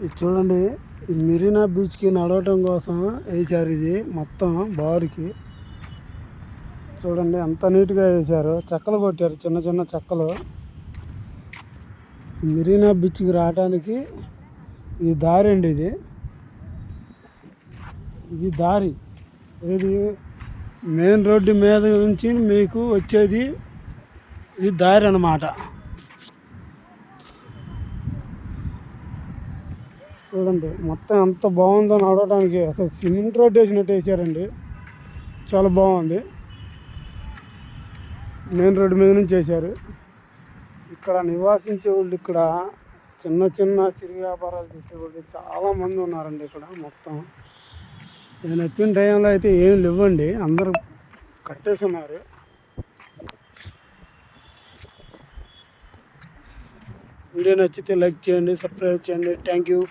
ఇది చూడండి, ఈ మెరీనా బీచ్కి నడవటం కోసం వేశారు. ఇది మొత్తం బారుకి చూడండి ఎంత నీట్గా వేశారు. చెక్కలు కొట్టారు, చిన్న చిన్న చెక్కలు. మెరీనా బీచ్కి రావడానికి ఇది దారి అండి. ఇది దారి. ఇది మెయిన్ రోడ్డు మీద నుంచి మీకు వచ్చేది ఇది దారి అన్నమాట. చూడండి మొత్తం ఎంత బాగుందో నడవడానికి. అసలు సిమెంట్ రోడ్డు వేసినట్టు వేసారండి. చాలా బాగుంది. మెయిన్ రోడ్డు మీద నుంచి వేశారు. ఇక్కడ నివాసించే వాళ్ళు, ఇక్కడ చిన్న చిన్న చిరు వ్యాపారాలు చేసేవాళ్ళు చాలామంది ఉన్నారండి ఇక్కడ. మొత్తం నేను వచ్చిన టైంలో అయితే ఏం లేవండి, అందరూ కట్టేసి ఉన్నారు. వీడియో నచ్చితే లైక్ చేయండి, సబ్స్క్రైబ్ చేయండి. Thank you.